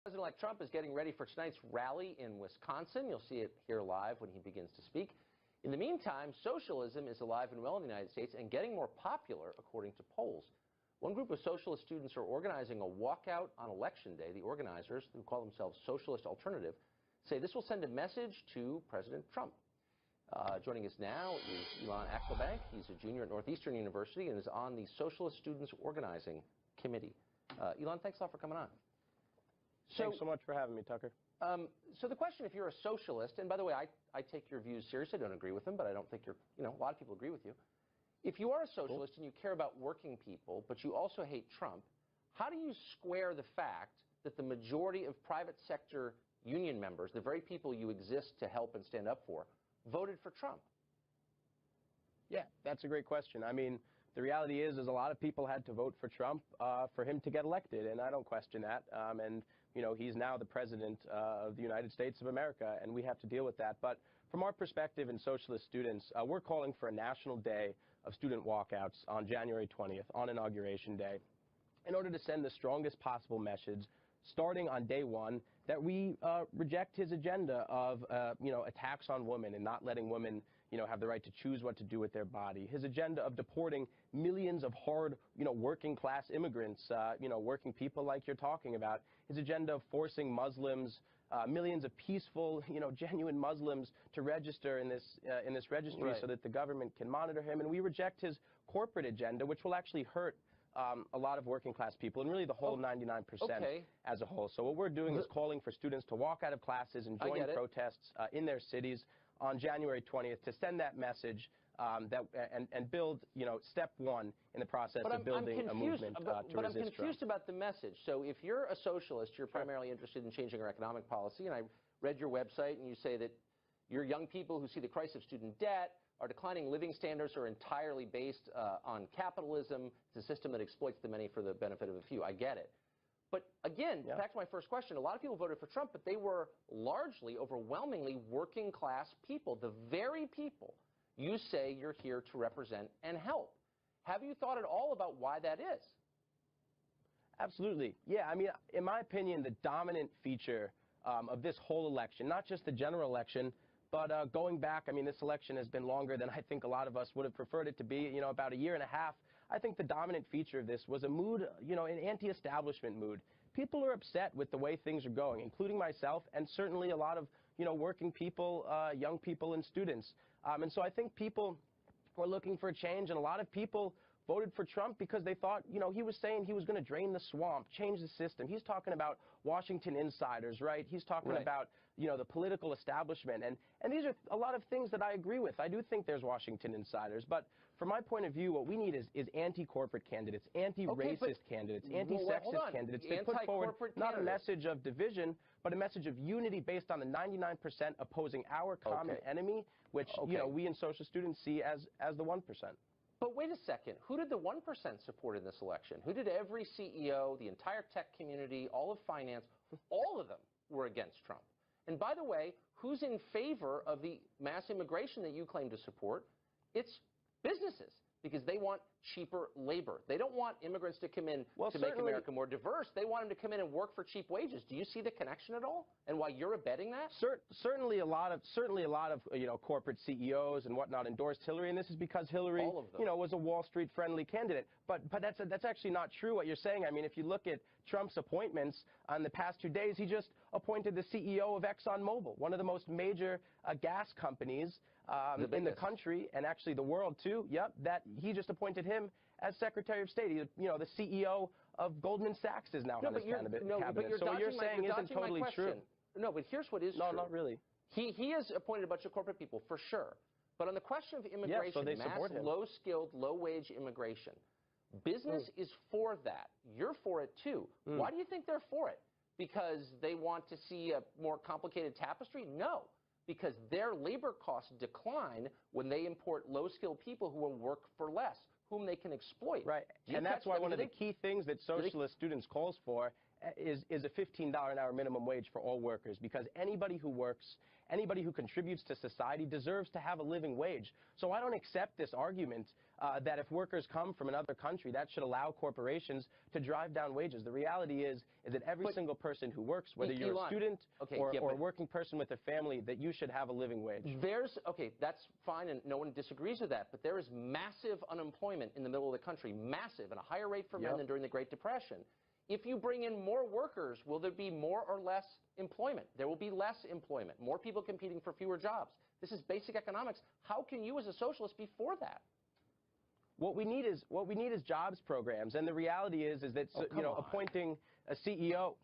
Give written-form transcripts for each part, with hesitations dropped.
President-elect Trump is getting ready for tonight's rally in Wisconsin. You'll see it here live when he begins to speak. In the meantime, socialism is alive and well in the United States and getting more popular, according to polls. One group of socialist students are organizing a walkout on Election Day. The organizers, who call themselves Socialist Alternative, say this will send a message to President Trump. Joining us now is Elon Ackelbank. He's a junior at Northeastern University and is on the Socialist Students Organizing Committee. Elon, thanks a lot for coming on. Thanks so much for having me, Tucker. So the question, if you're a socialist, and by the way, I take your views seriously. I don't agree with them, but I don't think a lot of people agree with you. If you are a socialist and you care about working people, but you also hate Trump, how do you square the fact that the majority of private sector union members, the very people you exist to help and stand up for, voted for Trump? Yeah, that's a great question. I mean, the reality is a lot of people had to vote for Trump for him to get elected, and I don't question that. And, you know, he's now the president of the United States of America, and we have to deal with that. But from our perspective in Socialist Students, we're calling for a national day of student walkouts on January 20th, on Inauguration Day, in order to send the strongest possible message, starting on day one, that we reject his agenda of, attacks on women and not letting women, have the right to choose what to do with their body. His agenda of deporting millions of hard, working class immigrants, working people like you're talking about. His agenda of forcing Muslims, millions of peaceful, genuine Muslims to register in this registry so that the government can monitor him. And we reject his corporate agenda, which will actually hurt a lot of working class people, and really the whole 99% as a whole. So what we're doing is calling for students to walk out of classes and join protests in their cities on January 20th to send that message and build, step one in the process of building a movement to resist Trump. But I'm confused about the message. So if you're a socialist, you're primarily interested in changing our economic policy, and I read your website, and you say that your young people who see the crisis of student debt, our declining living standards are entirely based on capitalism. It's a system that exploits the many for the benefit of a few. I get it. But again, back to my first question, a lot of people voted for Trump, but they were largely, overwhelmingly working class people, the very people you say you're here to represent and help. Have you thought at all about why that is? Absolutely. Yeah, I mean, in my opinion, the dominant feature of this whole election, not just the general election, but going back, I mean, this election has been longer than I think a lot of us would have preferred it to be, about a year and a half. I think the dominant feature of this was a mood, an anti-establishment mood. People are upset with the way things are going, including myself, and certainly a lot of, working people, young people and students. And so I think people were looking for a change, and a lot of people voted for Trump because they thought, he was saying he was going to drain the swamp, change the system. He's talking about Washington insiders, right? He's talking about, the political establishment. And these are a lot of things that I agree with. I do think there's Washington insiders. But from my point of view, what we need is anti-corporate candidates, anti-racist candidates, anti-sexist candidates. They put forward not a message of division, but a message of unity based on the 99% opposing our common enemy, which, we in social students see as the 1%. But wait a second. Who did the 1% support in this election? Who did every CEO, the entire tech community, all of finance, all of them were against Trump? And by the way, who's in favor of the mass immigration that you claim to support? It's businesses, because they want cheaper labor. They don't want immigrants to come in to make America more diverse. They want them to come in and work for cheap wages. Do you see the connection at all, and why you're abetting that? Certainly a lot of corporate CEOs and whatnot endorsed Hillary, and this is because Hillary was a Wall Street friendly candidate. But that's actually not true what you're saying. I mean, if you look at Trump's appointments on the past 2 days, he just appointed the CEO of ExxonMobil, one of the most major gas companies in the country, and actually the world too. Yep, that he just appointed him as Secretary of State. The CEO of Goldman Sachs is now on his cabinet. So what you're saying isn't totally true. No, but here's what is true. No, not really. He has appointed a bunch of corporate people, for sure. But on the question of immigration, mass low-skilled, low-wage immigration, business is for that. You're for it, too. Why do you think they're for it? Because they want to see a more complicated tapestry? No. Because their labor costs decline when they import low-skilled people who will work for less, whom they can exploit. Right, and that's why one of the key things that Socialist Students calls for is a $15 an hour minimum wage for all workers, because anybody who works, anybody who contributes to society deserves to have a living wage. So I don't accept this argument that if workers come from another country, that should allow corporations to drive down wages. The reality is that every single person who works, whether you're a student or a working person with a family, that you should have a living wage. Okay, that's fine, and no one disagrees with that, but there is massive unemployment in the middle of the country, massive, and a higher rate for men than during the Great Depression. If you bring in more workers, will there be more or less employment? There will be less employment, more people competing for fewer jobs. This is basic economics. How can you as a socialist be for that? What we need is jobs programs, and the reality is that appointing a CEO.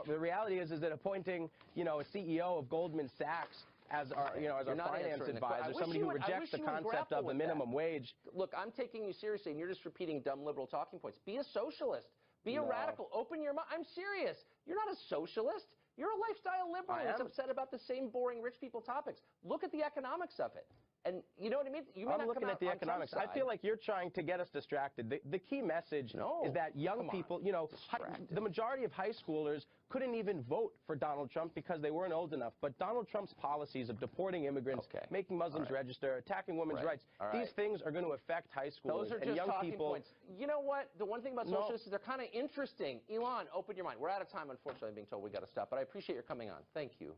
The reality is that appointing a CEO of Goldman Sachs as our finance advisor, somebody who rejects the concept of the minimum wage. Look, I'm taking you seriously, and you're just repeating dumb liberal talking points. Be a socialist. Be a radical. Open your mind. I'm serious. You're not a socialist. You're a lifestyle liberal that's upset about the same boring rich people topics. Look at the economics of it. And you know what I mean? You may I'm looking at the economics. I feel like you're trying to get us distracted. The key message is that young people, the majority of high schoolers couldn't even vote for Donald Trump because they weren't old enough. But Donald Trump's policies of deporting immigrants, making Muslims register, attacking women's rights, these things are going to affect high schoolers. Those are and just young talking people. Points. You know what? The one thing about socialists is they're kind of interesting. Elon, open your mind. We're out of time, unfortunately. I'm being told we got to stop. But I appreciate your coming on. Thank you.